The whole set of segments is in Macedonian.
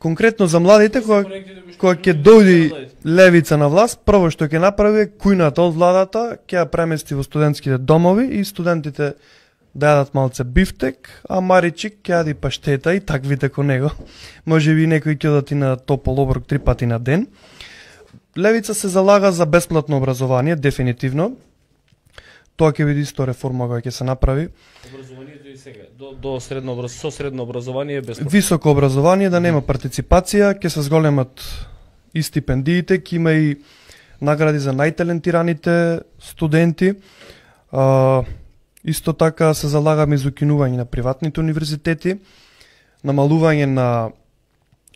Конкретно за младите, кога ќе дојди левица на власт, прво што ќе направи е кујната од владата, ќе ја премести во студентските домови и студентите да јадат малце бифтек, а Маричик ќе јади паштета и таквите ко него. Може би некои ќе одат и на топол оброк 3 пати на ден. Левица се залага за бесплатно образование, дефинитивно. Тоа ќе биде исто реформа која ќе се направи. Образованието и сега до средно образование е бесплатно. Високо образование, да нема партиципација, ќе се зголемат и стипендиите, ќе има и награди за најталентираните студенти. Исто така се залагаме за укинување на приватните универзитети, намалување на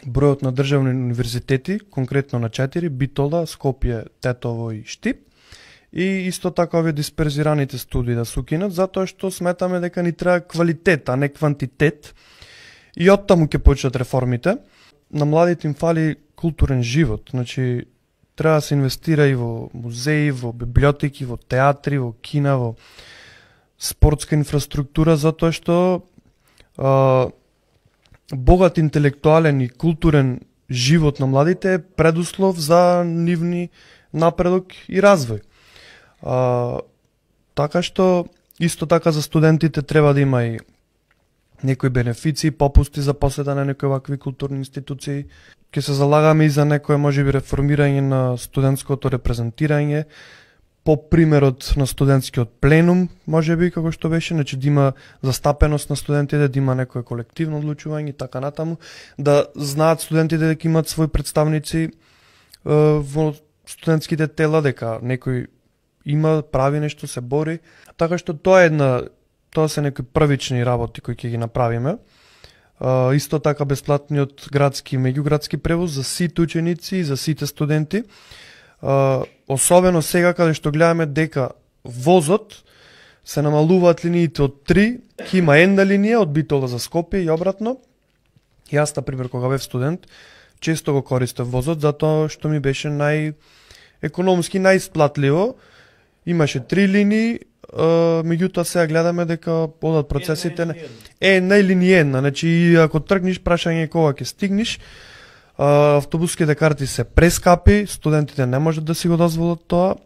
бројот на државни универзитети, конкретно на 4, Битола, Скопје, Тетово и Штип. И исто така овие дисперзираните студии да се укинат, затоа што сметаме дека ни треба квалитет, а не квантитет. И оттаму ќе почнат реформите. На младите им фали културен живот, значи треба да се инвестира и во музеи, во библиотеки, во театри, во кина, во спортска инфраструктура, затоа што богат интелектуален и културен живот на младите е предуслов за нивни напредок и развој. Така што исто така за студентите треба да има и некои бенефиции, попусти за посета на некои вакви културни институции. Ќе се залагаме и за некое можеби реформирање на студентското репрезентирање, по примерот на студентскиот пленум, можеби како што беше, значи да има застапеност на студентите, да има некое колективно одлучување и така натаму, да знаат студентите дека имаат свои представници во студентските тела, дека некој има, прави нешто, се бори. Така што тоа се некои првични работи кои ќе ги направиме. Исто така бесплатниот градски и меѓуградски превоз за сите ученици и за сите студенти. Особено сега каде што гледаме дека возот се намалуваат линиите од 3, ќе има една линија од Битола за Скопје и обратно. Јас, например, кога бев студент, често го користев возот, затоа што ми беше економски најисплатливо. Имаше 3 линии, меѓутоа сега гледаме дека одат процесите една или една, значи ако тргнеш прашање кога ќе стигнеш. Автобуските карти се прескапи, студентите не можат да си го дозволат тоа.